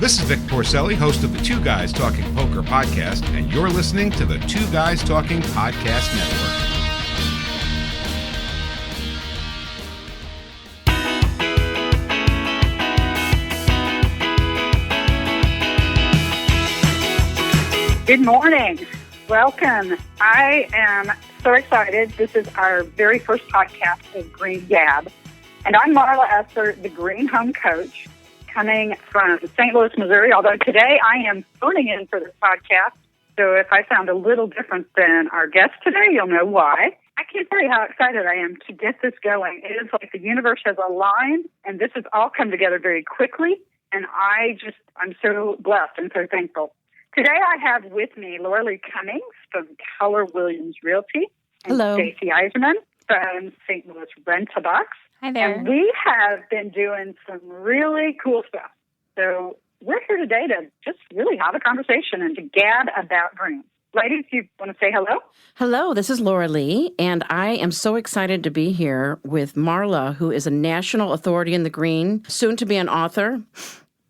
This is Vic Porcelli, host of the Two Guys Talking Poker podcast, and you're listening to the Two Guys Talking Podcast Network. Good morning. Welcome. I am so excited. This is our very first podcast of Green Gab. And I'm Marla Esser, the Green Home Coach, coming from St. Louis, Missouri, although today I am phoning in for this podcast. So if I sound a little different than our guest today, you'll know why. I can't tell you how excited I am to get this going. It is like the universe has aligned, and this has all come together very quickly. And I'm so blessed and so thankful. Today I have with me Lorilee Cummings from Keller Realty. Hello. Stacy Isermann from St. Louis Rent-A-Box. Hi there. And we have been doing some really cool stuff. So we're here today to just really have a conversation and to gab about green. Ladies, you want to say hello? Hello, this is Lorilee, and I am so excited to be here with Marla, who is a national authority in the green, soon to be an author.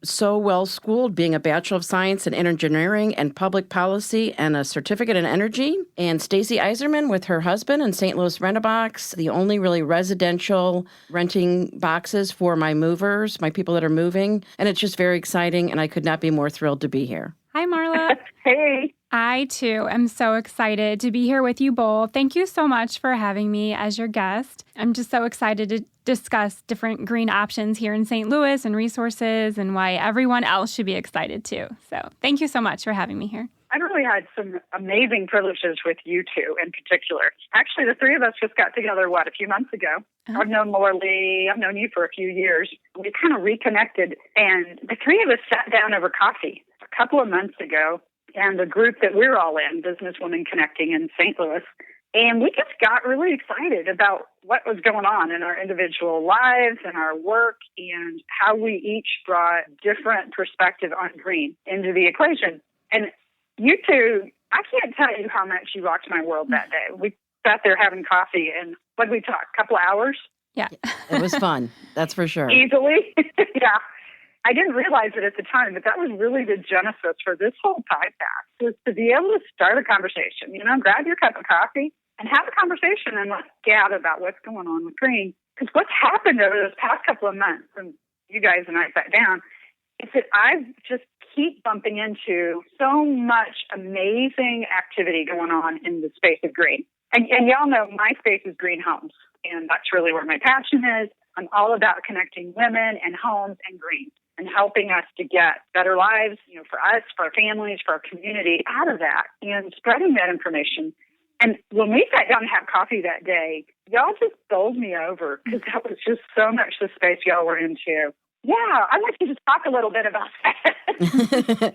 So well schooled, being a Bachelor of Science in Engineering and Public Policy and a certificate in energy. And Stacy Isermann with her husband in St. Louis Rent-A-Box, the only really residential renting boxes for my movers, my people that are moving. And it's just very exciting, and I could not be more thrilled to be here. Hi, Marla. Hey. I, too, am so excited to be here with you both. Thank you so much for having me as your guest. I'm just so excited to discuss different green options here in St. Louis and resources and why everyone else should be excited, too. So thank you so much for having me here. I've really had some amazing privileges with you two in particular. Actually, the three of us just got together, a few months ago. Uh-huh. I've known Lorilee. I've known you for a few years. We kind of reconnected, and the three of us sat down over coffee a couple of months ago, and the group that we're all in, Businesswomen Connecting in St. Louis, and we just got really excited about what was going on in our individual lives and our work and how we each brought different perspective on green into the equation. And you two, I can't tell you how much you rocked my world that day. We sat there having coffee, and what did we talk? A couple of hours? Yeah. It was fun. That's for sure. Easily. Yeah. I didn't realize it at the time, but that was really the genesis for this whole podcast, was to be able to start a conversation. Grab your cup of coffee and have a conversation and let's gab about what's going on with green. Because what's happened over this past couple of months, and you guys and I sat down, is that I just keep bumping into so much amazing activity going on in the space of green. And y'all know my space is green homes, and that's really where my passion is. I'm all about connecting women and homes and green and helping us to get better lives, for us, for our families, for our community out of that and spreading that information. And when we sat down to have coffee that day, y'all just bowled me over because that was just so much the space y'all were into. Yeah, I'd like you to talk a little bit about that.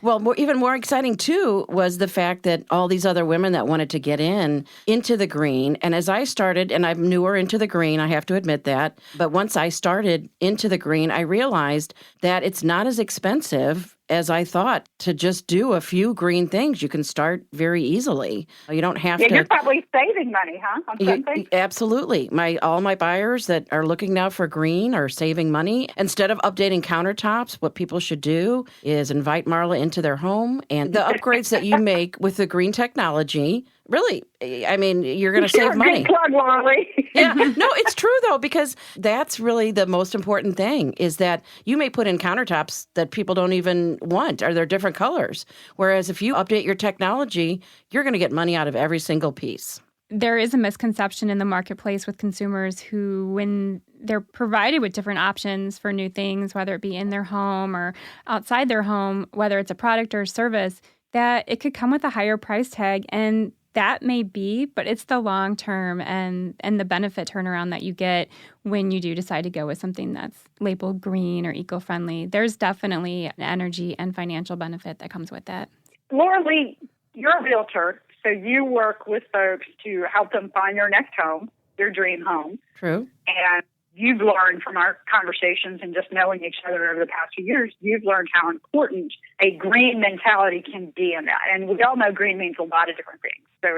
Well, even more exciting, too, was the fact that all these other women that wanted to get into the green. And as I started, and I'm newer into the green, I have to admit that. But once I started into the green, I realized that it's not as expensive as I thought to just do a few green things. You can start very easily. You don't have to. You're probably saving money, huh? On something? Absolutely. All my buyers that are looking now for green are saving money. Instead of updating countertops, what people should do is invite Marla into their home, and the upgrades that you make with the green technology, really, I mean, you're going to save money. Good plug, Lorilee. Yeah, no, it's true, though, because that's really the most important thing is that you may put in countertops that people don't even want, or they're different colors. Whereas if you update your technology, you're going to get money out of every single piece. There is a misconception in the marketplace with consumers who, when they're provided with different options for new things, whether it be in their home or outside their home, whether it's a product or service, that it could come with a higher price tag. And that may be, but it's the long term and the benefit turnaround that you get when you do decide to go with something that's labeled green or eco-friendly. There's definitely an energy and financial benefit that comes with that. Lorilee, you're a realtor, so you work with folks to help them find their next home, their dream home. True. And you've learned from our conversations and just knowing each other over the past few years, you've learned how important a green mentality can be in that. And we all know green means a lot of different things. So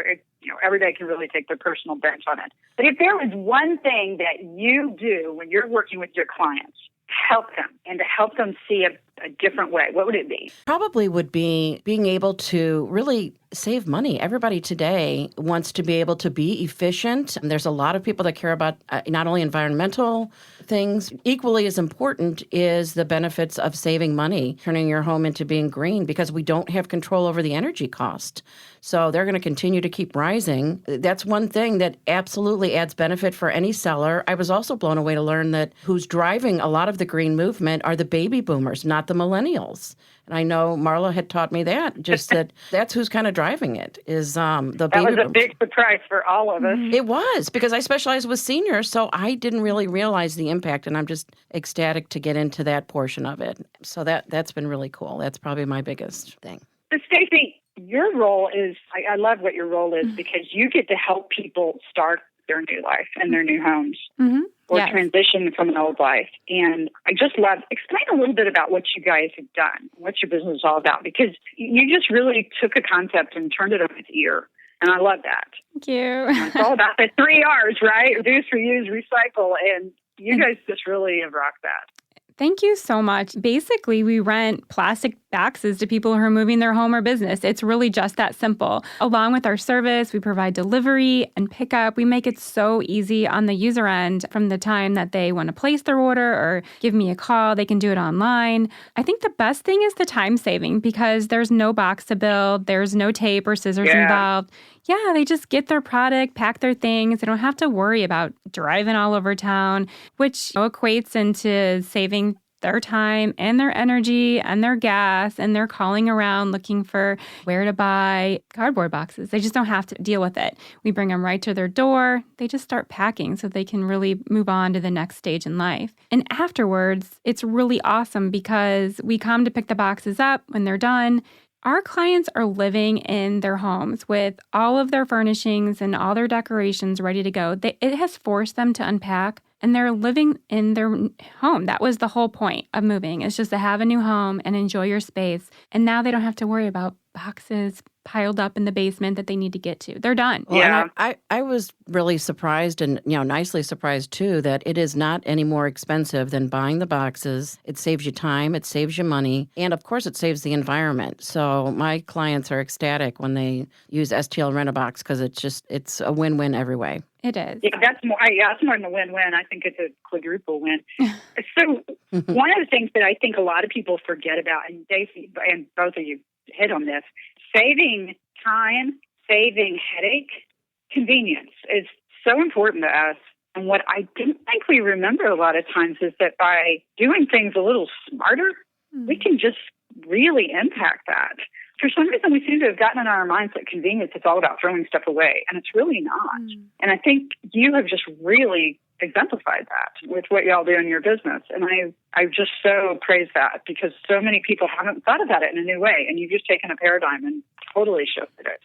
everybody can really take their personal bent on it. But if there was one thing that you do when you're working with your clients to help them and to help them see a a different way, what would it be? Probably would be being able to really save money. Everybody today wants to be able to be efficient. There's a lot of people that care about not only environmental things. Equally as important is the benefits of saving money, turning your home into being green, because we don't have control over the energy cost. So they're going to continue to keep rising. That's one thing that absolutely adds benefit for any seller. I was also blown away to learn that who's driving a lot of the green movement are the baby boomers, not the millennials. And I know Marla had taught me that, just that that's who's kind of driving it, is the baby boomers. That was a big surprise for all of us. It was, because I specialize with seniors, so I didn't really realize the impact, and I'm just ecstatic to get into that portion of it. So that's been really cool. That's probably my biggest thing. So Stacy, your role is, I love what your role is, because you get to help people start their new life and their new homes. Or transition from an old life. And I just love, explain a little bit about what you guys have done, what your business is all about, because you just really took a concept and turned it on its ear. And I love that. Thank you. It's all about the 3 R's, right? Reduce, reuse, recycle. And you guys just really have rocked that. Thank you so much. Basically, we rent plastic boxes to people who are moving their home or business. It's really just that simple. Along with our service, we provide delivery and pickup. We make it so easy on the user end from the time that they want to place their order or give me a call. They can do it online. I think the best thing is the time saving, because there's no box to build. There's no tape or scissors involved. Yeah, they just get their product, pack their things. They don't have to worry about driving all over town, which equates into saving their time and their energy and their gas, and they're calling around looking for where to buy cardboard boxes. They just don't have to deal with it. We bring them right to their door. They just start packing so they can really move on to the next stage in life. And afterwards, it's really awesome because we come to pick the boxes up when they're done. Our clients are living in their homes with all of their furnishings and all their decorations ready to go. It has forced them to unpack, and they're living in their home. That was the whole point of moving, is just to have a new home and enjoy your space. And now they don't have to worry about boxes piled up in the basement that they need to get to. They're done. Well, and I was really surprised, and nicely surprised too, that it is not any more expensive than buying the boxes. It saves you time, it saves you money, and of course it saves the environment. So my clients are ecstatic when they use STL Rent-A-Box, because it's a win-win every way. It is. Yeah, that's more than a win-win. I think it's a quadruple win. So one of the things that I think a lot of people forget about, and Stacy and both of you hit on this, saving time, saving headache, convenience is so important to us. And what I didn't think we remember a lot of times is that by doing things a little smarter, we can just really impact that. For some reason, we seem to have gotten in our minds that convenience is all about throwing stuff away, and it's really not. And I think you have just really exemplified that with what y'all do in your business. And I just so praise that, because so many people haven't thought about it in a new way, and you've just taken a paradigm and totally shifted it.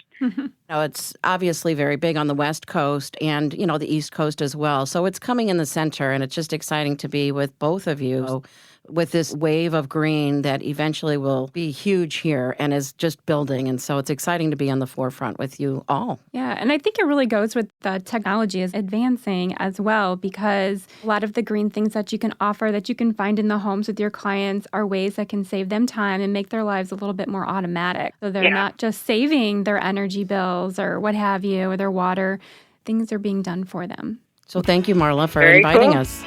It's obviously very big on the West Coast and, the East Coast as well. So it's coming in the center, and it's just exciting to be with both of you with this wave of green that eventually will be huge here and is just building. And so it's exciting to be on the forefront with you all. Yeah, and I think it really goes with the technology is advancing as well, because a lot of the green things that you can offer, that you can find in the homes with your clients, are ways that can save them time and make their lives a little bit more automatic. So they're not just saving their energy bills or what have you, or their water. Things are being done for them. So thank you, Marla, for inviting us.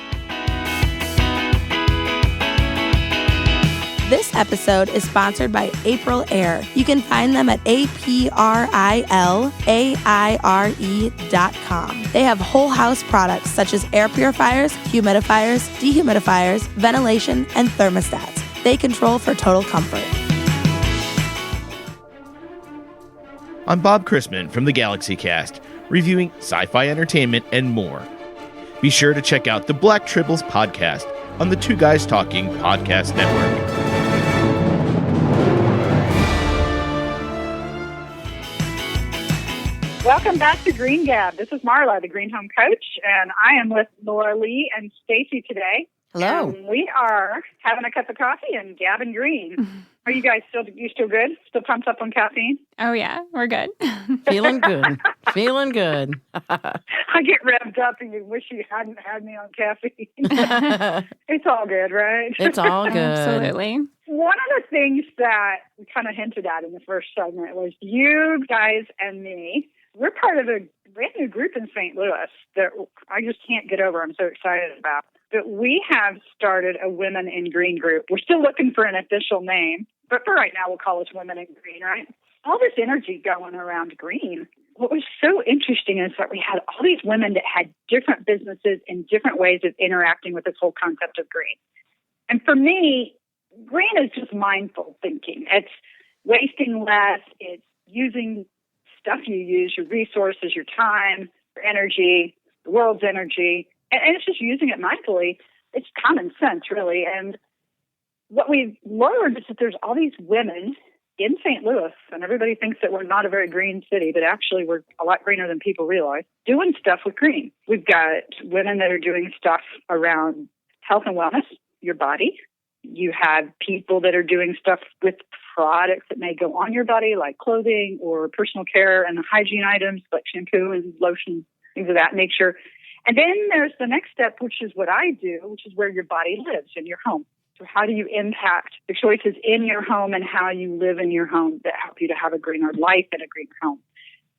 This episode is sponsored by April Air. You can find them at APRILAIRE.com. They have whole house products such as air purifiers, humidifiers, dehumidifiers, ventilation, and thermostats. They control for total comfort. I'm Bob Chrisman from the Galaxy Cast, reviewing sci-fi entertainment and more. Be sure to check out the Black Tribbles podcast on the Two Guys Talking podcast network. Welcome back to Green Gab. This is Marla, the Green Home Coach, and I am with Lorilee and Stacy today. Hello. We are having a cup of coffee and gabbing green. Are you guys still good? Still pumped up on caffeine? Oh, yeah, we're good. Feeling good. Feeling good. I get revved up and you wish you hadn't had me on caffeine. It's all good, right? It's all good. Absolutely. Well, one of the things that we kind of hinted at in the first segment was you guys and me. We're part of a brand new group in St. Louis that I just can't get over. I'm so excited about. But we have started a Women in Green group. We're still looking for an official name, but for right now, we'll call us Women in Green, right? All this energy going around green. What was so interesting is that we had all these women that had different businesses and different ways of interacting with this whole concept of green. And for me, green is just mindful thinking. It's wasting less. It's using stuff you use, your resources, your time, your energy, the world's energy, and it's just using it mindfully. It's common sense, really. And what we've learned is that there's all these women in St. Louis, and everybody thinks that we're not a very green city, but actually we're a lot greener than people realize, doing stuff with green. We've got women that are doing stuff around health and wellness, your body. You have people that are doing stuff with products that may go on your body, like clothing or personal care and hygiene items like shampoo and lotion, things of that nature. And then there's the next step, which is what I do, which is where your body lives in your home. So how do you impact the choices in your home and how you live in your home that help you to have a greener life and a greener home?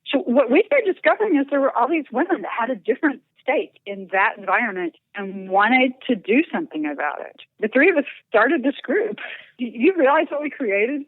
So what we started discovering is there were all these women that had a different stake in that environment and wanted to do something about it. The three of us started this group. You realize what we created?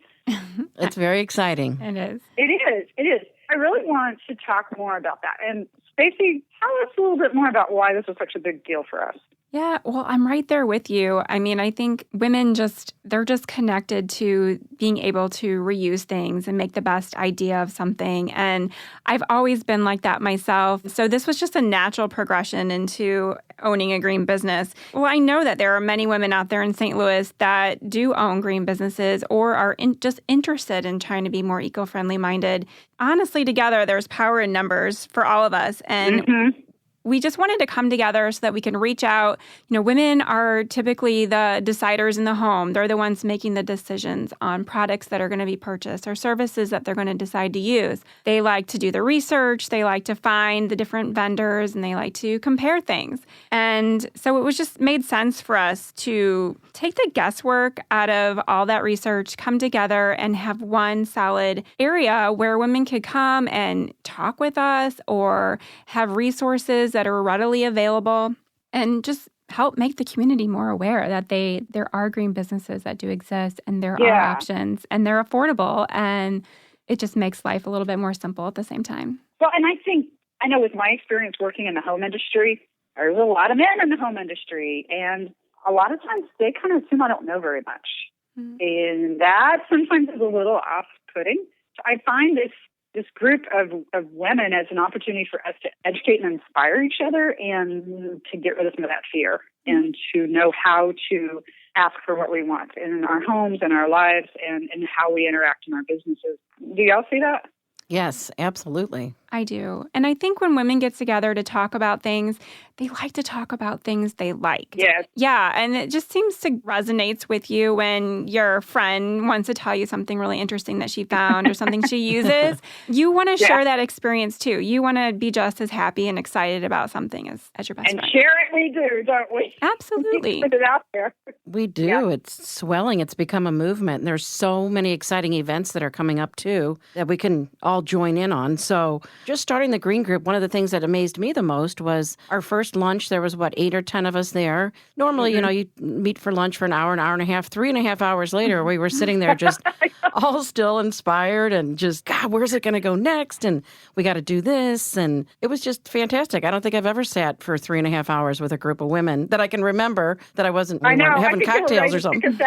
It's very exciting. It is. It is. I really want to talk more about that. And Stacy, tell us a little bit more about why this was such a big deal for us. Yeah, well, I'm right there with you. I mean, I think women they're just connected to being able to reuse things and make the best idea of something. And I've always been like that myself. So this was just a natural progression into owning a green business. Well, I know that there are many women out there in St. Louis that do own green businesses or are just interested in trying to be more eco-friendly minded. Honestly, together, there's power in numbers for all of us. And we just wanted to come together so that we can reach out. You know, women are typically the deciders in the home. They're the ones making the decisions on products that are going to be purchased or services that they're going to decide to use. They like to do the research. They like to find the different vendors, and they like to compare things. And so it was just made sense for us to take the guesswork out of all that research, come together and have one solid area where women could come and talk with us or have resources that are readily available and just help make the community more aware that there are green businesses that do exist and there are options and they're affordable, and it just makes life a little bit more simple at the same time. Well, and I know with my experience working in the home industry, there's a lot of men in the home industry, and a lot of times they kind of assume I don't know very much. And that sometimes is a little off-putting. So I find this group of women as an opportunity for us to educate and inspire each other and to get rid of some of that fear and to know how to ask for what we want in our homes and our lives and how we interact in our businesses. Do y'all see that? Yes, absolutely. I do. And I think when women get together to talk about things, they like to talk about things they like. Yes. Yeah. And it just seems to resonate with you when your friend wants to tell you something really interesting that she found or something she uses. You want to share that experience too. You want to be just as happy and excited about something as your best friend. And share it we do, don't we? Absolutely. Put it out there. We do. Yeah. It's swelling. It's become a movement. And there's so many exciting events that are coming up too that we can all join in on. So just starting the Green Group, one of the things that amazed me the most was our first lunch. There was, 8 or 10 of us there. Normally, you meet for lunch for an hour and a half. 3.5 hours later, we were sitting there just all still inspired and just, God, where's it going to go next? And we got to do this. And it was just fantastic. I don't think I've ever sat for 3.5 hours with a group of women that I can remember that I wasn't having cocktails or something.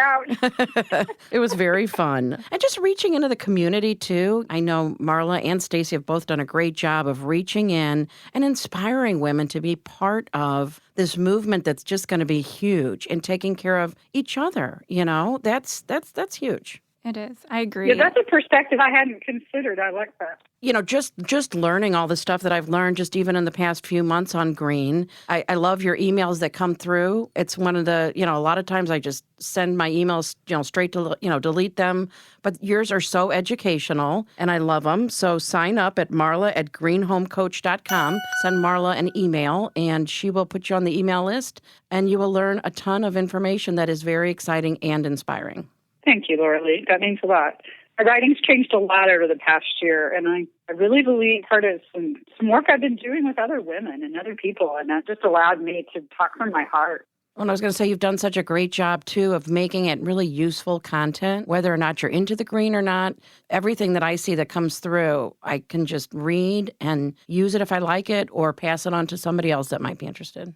It was very fun. And just reaching into the community, too. I know Marla and Stacy have both done a great job of reaching in and inspiring women to be part of this movement that's just going to be huge and taking care of each other. You know, that's huge. It is. I agree. Yeah, that's a perspective I hadn't considered. I like that. You know, just learning all the stuff that I've learned just even in the past few months on green. I love your emails that come through. It's one of the, a lot of times I just send my emails, straight to, delete them. But yours are so educational and I love them. So sign up at marla@greenhomecoach.com. Send Marla an email and she will put you on the email list and you will learn a ton of information that is very exciting and inspiring. Thank you, Lorilee. That means a lot. My writing's changed a lot over the past year, and I really believe part of some work I've been doing with other women and other people, and that just allowed me to talk from my heart. Well, I was going to say, you've done such a great job, too, of making it really useful content, whether or not you're into the green or not. Everything that I see that comes through, I can just read and use it if I like it or pass it on to somebody else that might be interested.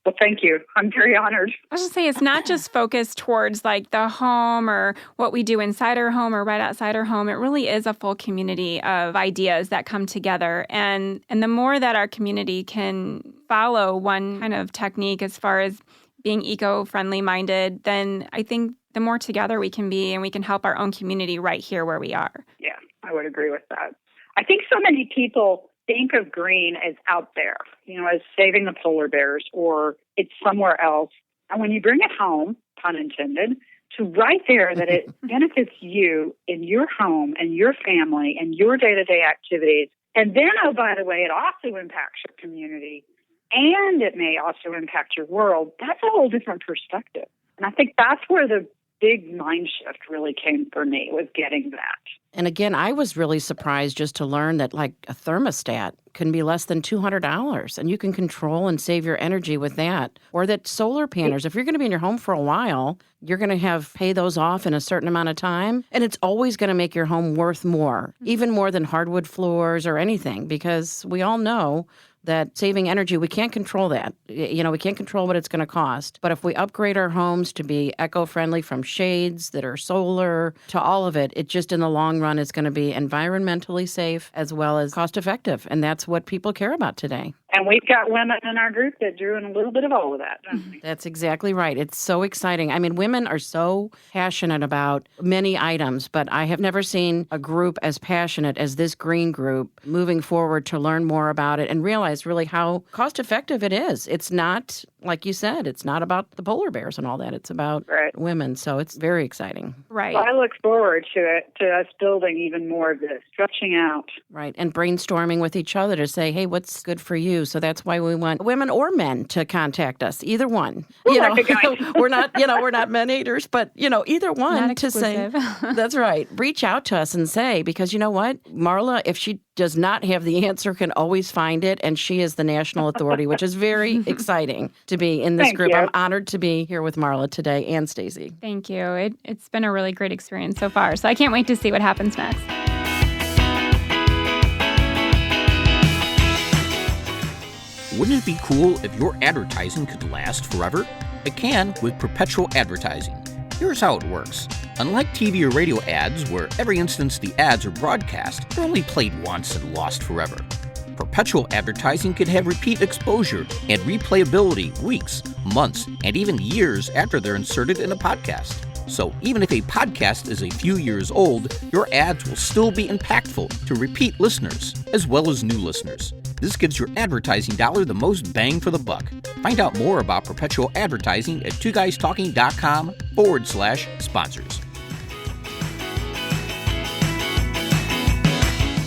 Well, thank you. I'm very honored. I was going to say, it's not just focused towards like the home or what we do inside our home or right outside our home. It really is a full community of ideas that come together. And the more that our community can follow one kind of technique as far as being eco-friendly minded, then I think the more together we can be and we can help our own community right here where we are. Yeah, I would agree with that. I think so many people think of green as out there, as saving the polar bears, or it's somewhere else. And when you bring it home, pun intended, to right there that it benefits you in your home and your family and your day-to-day activities. And then, oh, by the way, it also impacts your community and it may also impact your world. That's a whole different perspective. And I think that's where the big mind shift really came for me, was getting that. And again, I was really surprised just to learn that like a thermostat can be less than $200 and you can control and save your energy with that. Or that solar panels, if you're going to be in your home for a while, you're going to pay those off in a certain amount of time. And it's always going to make your home worth more, even more than hardwood floors or anything, because we all know that saving energy, we can't control that. We can't control what it's going to cost. But if we upgrade our homes to be eco-friendly, from shades that are solar to all of it, it just in the long run is going to be environmentally safe as well as cost-effective. And that's what people care about today. And we've got women in our group that drew in a little bit of all of that, don't we? That's exactly right. It's so exciting. I mean, women are so passionate about many items, but I have never seen a group as passionate as this green group moving forward to learn more about it and realize really how cost-effective it is. It's not, like you said, it's not about the polar bears and all that. It's about women. So it's very exciting. Right. Well, I look forward to it, to us building even more of this, stretching out. Right. And brainstorming with each other to say, hey, what's good for you? So that's why we want women or men to contact us, either one. We're not men haters, but either one not to say, that's right. Reach out to us and say, because you know what? Marla, if she does not have the answer, can always find it. And she is the national authority, which is very exciting to be in this group. You. I'm honored to be here with Marla today and Stacy. Thank you. It's been a really great experience so far. So I can't wait to see what happens next. Wouldn't it be cool if your advertising could last forever? It can with perpetual advertising. Here's how it works. Unlike TV or radio ads, where every instance the ads are broadcast, they're only played once and lost forever. Perpetual advertising can have repeat exposure and replayability weeks, months, and even years after they're inserted in a podcast. So even if a podcast is a few years old, your ads will still be impactful to repeat listeners, as well as new listeners. This gives your advertising dollar the most bang for the buck. Find out more about perpetual advertising at twoguystalking.com/sponsors.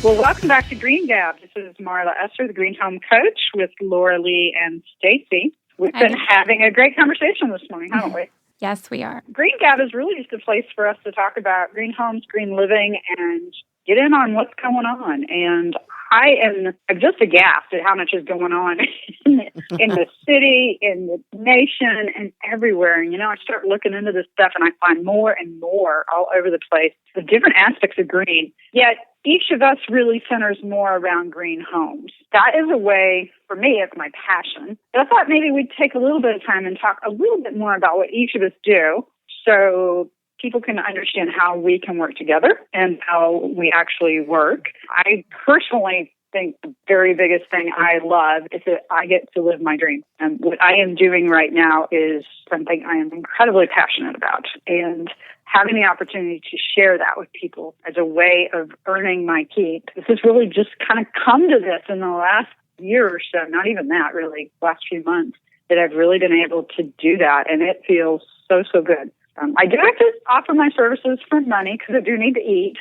Well, welcome back to Green Gab. This is Marla Esser, the Green Home Coach, with Lorilee and Stacy. We've been having a great conversation this morning, haven't we? Yes, we are. Green Gab is really just a place for us to talk about green homes, green living, and get in on what's going on. And I'm just aghast at how much is going on in the city, in the nation, and everywhere. And, I start looking into this stuff, and I find more and more all over the place, the different aspects of green. Yet each of us really centers more around green homes. That is a way, for me, it's my passion. But I thought maybe we'd take a little bit of time and talk a little bit more about what each of us do, so people can understand how we can work together and how we actually work. I personally think the very biggest thing I love is that I get to live my dream. And what I am doing right now is something I am incredibly passionate about. And having the opportunity to share that with people as a way of earning my keep. This has really just kind of come to this in the last year or so, not even that really, last few months, that I've really been able to do that. And it feels so, so good. I do have to offer my services for money because I do need to eat.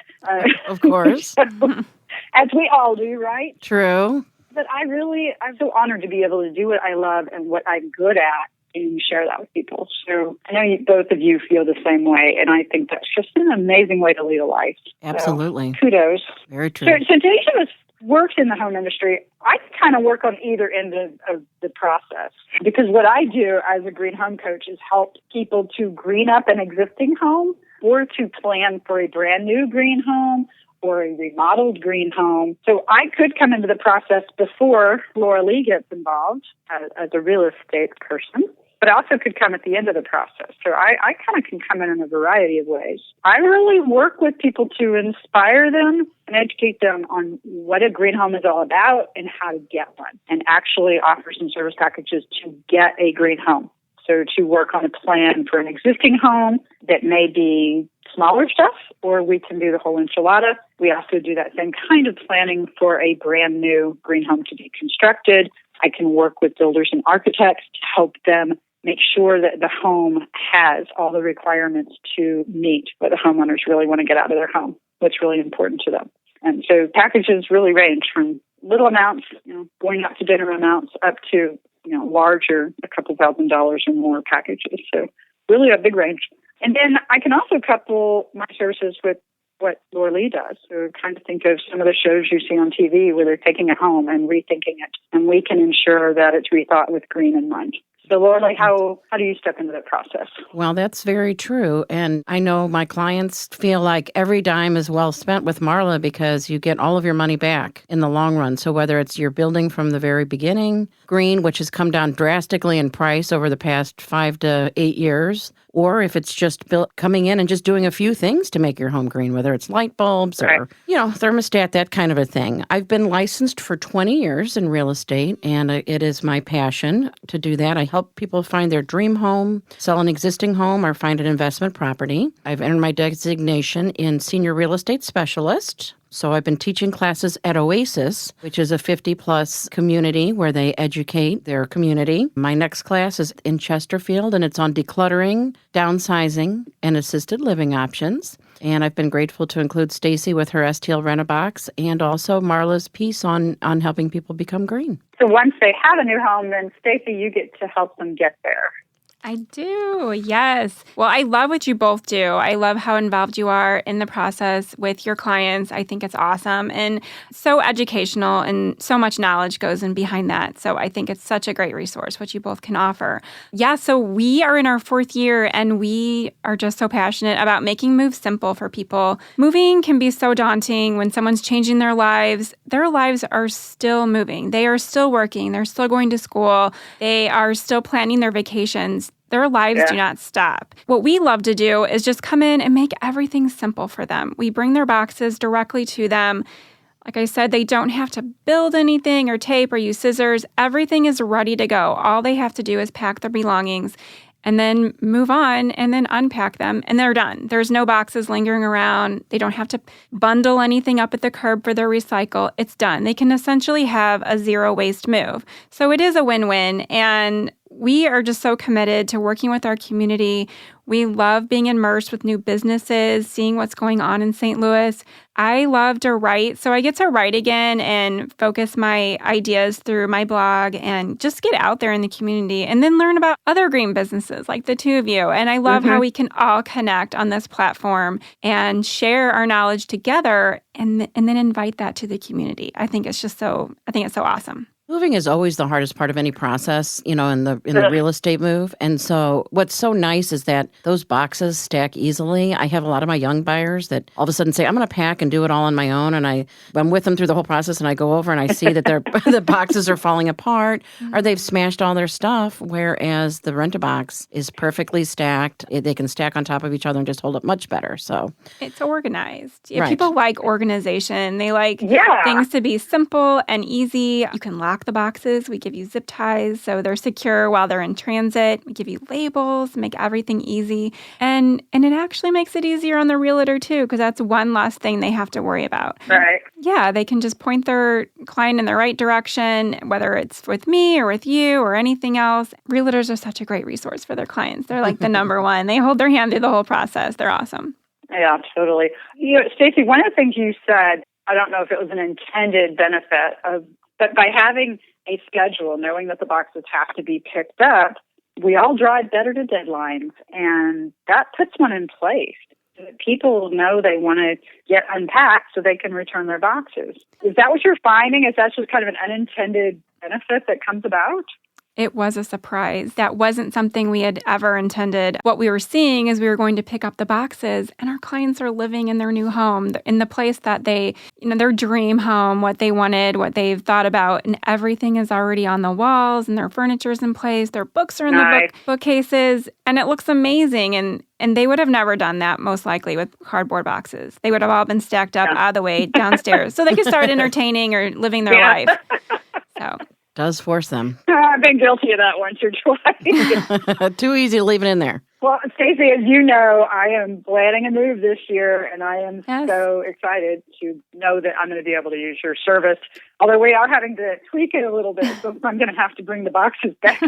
Of course. As we all do, right? True. But I'm so honored to be able to do what I love and what I'm good at and share that with people. So I know both of you feel the same way, and I think that's just an amazing way to lead a life. Absolutely. So, kudos. Very true. So Daisy has worked in the home industry. I kind of work on either end of the process, because what I do as a green home coach is help people to green up an existing home or to plan for a brand new green home or a remodeled green home. So I could come into the process before Lorilee gets involved as a real estate person, but I also could come at the end of the process. So I kind of can come in a variety of ways. I really work with people to inspire them and educate them on what a green home is all about and how to get one, and actually offer some service packages to get a green home. So to work on a plan for an existing home that may be smaller stuff, or we can do the whole enchilada. We also do that same kind of planning for a brand new green home to be constructed. I can work with builders and architects to help them make sure that the home has all the requirements to meet what the homeowners really want to get out of their home, what's really important to them. And so packages really range from little amounts, going up to dinner amounts, up to larger, a couple $1,000s or more packages. So really a big range. And then I can also couple my services with what Lorilee does. So kind of think of some of the shows you see on TV where they're taking a home and rethinking it. And we can ensure that it's rethought with green in mind. So Lorilee, how do you step into that process? Well, that's very true. And I know my clients feel like every dime is well spent with Marla, because you get all of your money back in the long run. So whether it's your building from the very beginning, green, which has come down drastically in price over the past 5 to 8 years, or if it's just coming in and just doing a few things to make your home green, whether it's light bulbs or, thermostat, that kind of a thing. I've been licensed for 20 years in real estate, and it is my passion to do that. I help people find their dream home, sell an existing home, or find an investment property. I've earned my designation in senior real estate specialist. So I've been teaching classes at Oasis, which is a 50-plus community where they educate their community. My next class is in Chesterfield, and it's on decluttering, downsizing, and assisted living options. And I've been grateful to include Stacy with her STL Rent-A-Box, and also Marla's piece on helping people become green. So once they have a new home, then Stacy, you get to help them get there. I do, yes. Well, I love what you both do. I love how involved you are in the process with your clients. I think it's awesome and so educational, and so much knowledge goes in behind that. So I think it's such a great resource, what you both can offer. Yeah, so we are in our 4th year, and we are just so passionate about making moves simple for people. Moving can be so daunting when someone's changing their lives. Their lives are still moving. They are still working. They're still going to school. They are still planning their vacations. Their lives do not stop. What we love to do is just come in and make everything simple for them. We bring their boxes directly to them. Like I said, they don't have to build anything or tape or use scissors. Everything is ready to go. All they have to do is pack their belongings and then move on and then unpack them, and they're done. There's no boxes lingering around. They don't have to bundle anything up at the curb for their recycle. It's done. They can essentially have a zero waste move. So it is a win-win, and we are just so committed to working with our community. We love being immersed with new businesses, seeing what's going on in St. Louis. I love to write, so I get to write again and focus my ideas through my blog and just get out there in the community and then learn about other green businesses like the two of you. And I love how we can all connect on this platform and share our knowledge together and then invite that to the community. I think it's so awesome. Moving is always the hardest part of any process, in the real estate move. And so what's so nice is that those boxes stack easily. I have a lot of my young buyers that all of a sudden say, I'm going to pack and do it all on my own. And I'm with them through the whole process, and I go over and I see that the boxes are falling apart or they've smashed all their stuff, whereas the Rent-A-Box is perfectly stacked. They can stack on top of each other and just hold up much better. So it's organized. Right. People like organization. They like things to be simple and easy. You can lock the boxes. We give you zip ties so they're secure while they're in transit. We give you labels, make everything easy. And it actually makes it easier on the realtor too, because that's one less thing they have to worry about. Right. Yeah, they can just point their client in the right direction, whether it's with me or with you or anything else. Realtors are such a great resource for their clients. They're like the number one. They hold their hand through the whole process. They're awesome. Yeah, totally. Stacy, one of the things you said, I don't know if it was an intended benefit but by having a schedule, knowing that the boxes have to be picked up, we all drive better to deadlines, and that puts one in place. People know they want to get unpacked so they can return their boxes. Is that what you're finding? Is that just kind of an unintended benefit that comes about? It was a surprise. That wasn't something we had ever intended. What we were seeing is we were going to pick up the boxes, and our clients are living in their new home, in the place that they, their dream home, what they wanted, what they've thought about, and everything is already on the walls, and their furniture's in place, their books are in the bookcases, and it looks amazing. And they would have never done that, most likely, with cardboard boxes. They would have all been stacked up out of the way downstairs so they could start entertaining or living their life. So does force them. I've been guilty of that once or twice. Too easy to leave it in there. Well, Stacy, as you know, I am planning a move this year, and I am so excited to know that I'm going to be able to use your service. Although we are having to tweak it a little bit, so I'm going to have to bring the boxes back.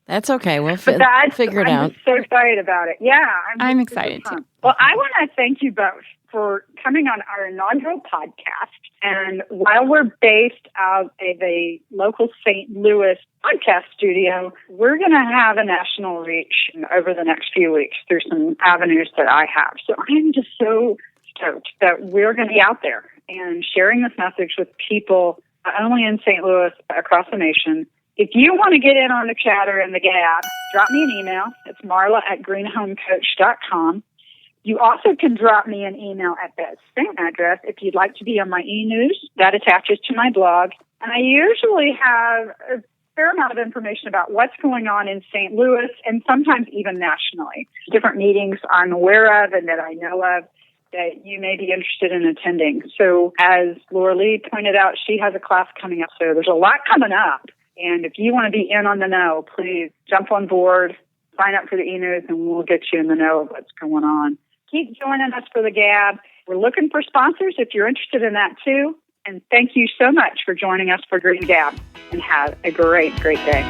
That's okay. We'll figure it out. I'm so excited about it. Yeah. I'm excited too. Well, I want to thank you both for coming on our inaugural podcast. And while we're based out of a local St. Louis podcast studio, we're going to have a national reach over the next few weeks through some avenues that I have. So I'm just so stoked that we're going to be out there and sharing this message with people, not only in St. Louis, but across the nation. If you want to get in on the chatter and the gab, drop me an email. It's marla@greenhomecoach.com. You also can drop me an email at that same address if you'd like to be on my e-news. That attaches to my blog. And I usually have a fair amount of information about what's going on in St. Louis and sometimes even nationally. Different meetings I'm aware of and that I know of that you may be interested in attending. So as Lorilee pointed out, she has a class coming up. So there's a lot coming up. And if you want to be in on the know, please jump on board, sign up for the e-news, and we'll get you in the know of what's going on. Keep joining us for the Gab. We're looking for sponsors if you're interested in that too. And thank you so much for joining us for Green Gab. And have a great, great day.